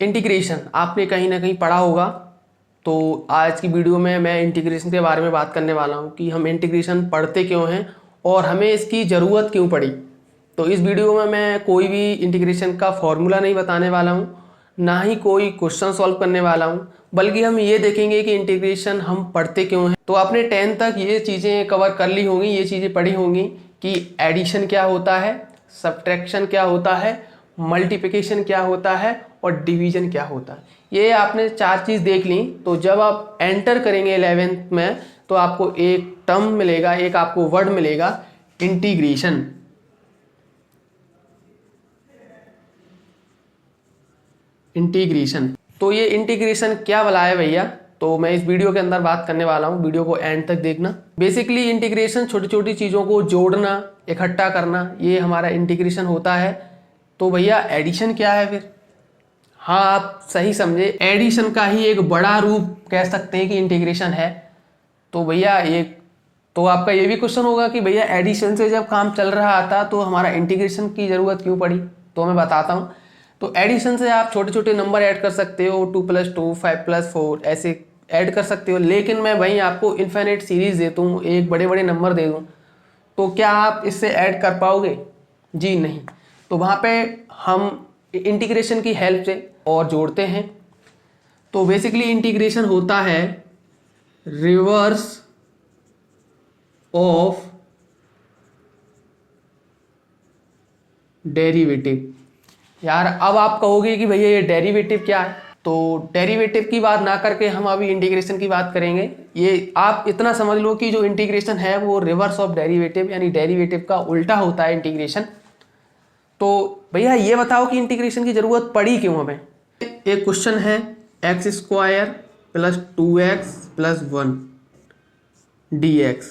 Integration आपने कहीं ना कहीं पढ़ा होगा। तो आज की वीडियो में मैं इंटीग्रेशन के बारे में बात करने वाला हूँ कि हम इंटीग्रेशन पढ़ते क्यों हैं और हमें इसकी ज़रूरत क्यों पड़ी। तो इस वीडियो में मैं कोई भी इंटीग्रेशन का फॉर्मूला नहीं बताने वाला हूँ, ना ही कोई क्वेश्चन सॉल्व करने वाला हूँ, बल्कि हम ये देखेंगे कि इंटीग्रेशन हम पढ़ते क्यों हैं। तो आपने 10th तक ये चीज़ें कवर कर ली होंगी, ये चीज़ें पढ़ी होंगी कि एडिशन क्या होता है, सब्ट्रैक्शन क्या होता है, मल्टीप्लिकेशन क्या होता है और डिवीजन क्या होता है। ये आपने 4 चीज़ देख ली। तो जब आप एंटर करेंगे 11th में तो आपको एक टर्म मिलेगा, एक आपको वर्ड मिलेगा, इंटीग्रेशन। इंटीग्रेशन तो ये इंटीग्रेशन क्या भला है भैया, तो मैं इस वीडियो के अंदर बात करने वाला हूँ। वीडियो को एंड तक देखना। बेसिकली इंटीग्रेशन छोटी छोटी चीज़ों को जोड़ना, इकट्ठा करना, ये हमारा इंटीग्रेशन होता है। तो भैया एडिशन क्या है फिर? हाँ, आप सही समझे, एडिशन का ही एक बड़ा रूप कह सकते हैं कि इंटीग्रेशन है। तो भैया तो आपका ये भी क्वेश्चन होगा कि भैया एडिशन से जब काम चल रहा था तो हमारा इंटीग्रेशन की ज़रूरत क्यों पड़ी। तो मैं बताता हूँ। तो एडिशन से आप छोटे छोटे नंबर ऐड कर सकते हो, 2 + 2 5 + 4 ऐसे ऐड कर सकते हो। लेकिन मैं भाई आपको इन्फिनिट सीरीज देता हूँ, एक बड़े बड़े नंबर दे दूँ, तो क्या आप इससे ऐड कर पाओगे? जी नहीं। तो वहाँ पे हम इंटीग्रेशन की हेल्प से और जोड़ते हैं। तो बेसिकली इंटीग्रेशन होता है रिवर्स ऑफ डेरिवेटिव। यार अब आप कहोगे कि भैया ये डेरिवेटिव क्या है, तो डेरिवेटिव की बात ना करके हम अभी इंटीग्रेशन की बात करेंगे। ये आप इतना समझ लो कि जो इंटीग्रेशन है वो रिवर्स ऑफ डेरिवेटिव, यानी डेरिवेटिव का उल्टा होता है इंटीग्रेशन। तो भैया ये बताओ कि इंटीग्रेशन की ज़रूरत पड़ी क्यों हमें। एक क्वेश्चन है, x² + 2x + 1 dx।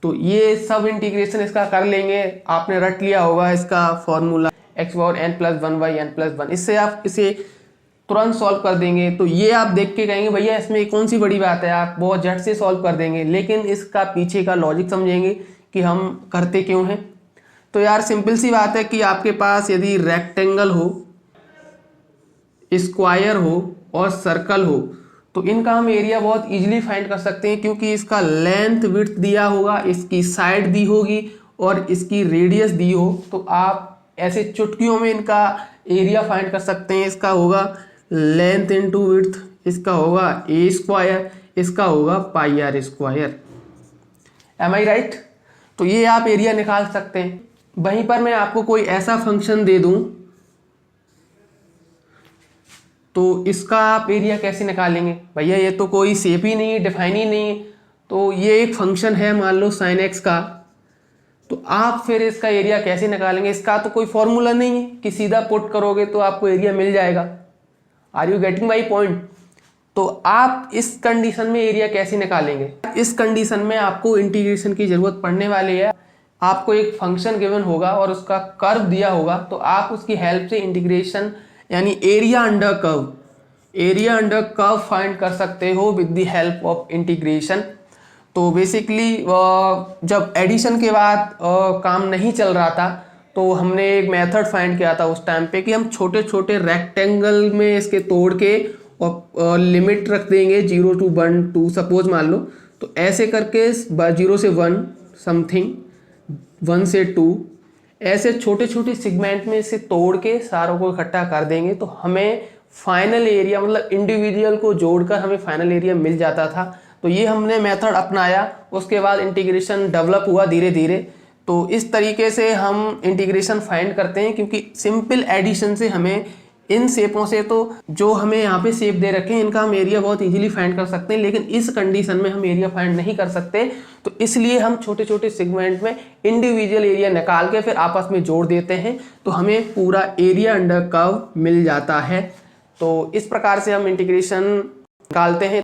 तो ये सब इंटीग्रेशन इसका कर लेंगे। आपने रट लिया होगा इसका फॉर्मूला, x⁴n+1/n+1। इससे आप इसे तुरंत सॉल्व कर देंगे। तो ये आप देख के कहेंगे भैया इसमें कौन सी बड़ी बात है, आप बहुत झट से सॉल्व कर देंगे। लेकिन इसका पीछे का लॉजिक समझेंगे कि हम करते क्यों हैं। तो यार सिंपल सी बात है कि आपके पास यदि रेक्टेंगल हो, स्क्वायर हो और सर्कल हो तो इनका हम एरिया बहुत इजीली फाइंड कर सकते हैं, क्योंकि इसका लेंथ विड्थ दिया होगा, इसकी साइड दी होगी और इसकी रेडियस दी हो। तो आप ऐसे चुटकियों में इनका एरिया फाइंड कर सकते हैं। इसका होगा लेंथ इंटू विड्थ, इसका होगा a², इसका होगा πr²। एम आई राइट? तो ये आप एरिया निकाल सकते हैं। वहीं पर मैं आपको कोई ऐसा फंक्शन दे दूं तो इसका आप एरिया कैसे निकालेंगे? भैया ये तो कोई शेप ही नहीं है, डिफाइन ही नहीं है। तो ये एक फंक्शन है, मान लो sin x का, तो आप फिर इसका एरिया कैसे निकालेंगे? इसका तो कोई फॉर्मूला नहीं है कि सीधा पुट करोगे तो आपको एरिया मिल जाएगा। Are you getting my point? तो आप इस कंडीशन में एरिया कैसे निकालेंगे? इस कंडीशन में आपको इंटीग्रेशन की जरूरत पड़ने वाली है। आपको एक फंक्शन गिवन होगा और उसका कर्व दिया होगा, तो आप उसकी हेल्प से इंटीग्रेशन यानी एरिया अंडर कर्व फाइंड कर सकते हो with the help of integration. तो बेसिकली जब एडिशन के बाद काम नहीं चल रहा था तो हमने एक मेथड फाइंड किया था उस टाइम पे कि हम छोटे छोटे रेक्टेंगल में इसके तोड़ के और लिमिट रख देंगे 0 to 1 2 सपोज मान लो। तो ऐसे करके 0 से 1 समथिंग, 1 से 2 ऐसे छोटे छोटे सेगमेंट में इसे तोड़ के सारों को इकट्ठा कर देंगे तो हमें फाइनल एरिया, मतलब इंडिविजुअल को जोड़कर हमें फाइनल एरिया मिल जाता था। तो ये हमने मेथड अपनाया, उसके बाद इंटीग्रेशन डेवलप हुआ धीरे धीरे। तो इस तरीके से हम इंटीग्रेशन फाइंड करते हैं, क्योंकि सिंपल एडिशन से हमें इन शेपों से, तो जो हमें यहाँ पे शेप दे रखे हैं इनका हम एरिया बहुत इजीली फाइंड कर सकते हैं, लेकिन इस कंडीशन में हम एरिया फाइंड नहीं कर सकते। तो इसलिए हम छोटे छोटे सेगमेंट में इंडिविजुअल एरिया निकाल के फिर आपस में जोड़ देते हैं, तो हमें पूरा एरिया अंडर कर्व मिल जाता है। तो इस प्रकार से हम इंटीग्रेशन निकालते हैं।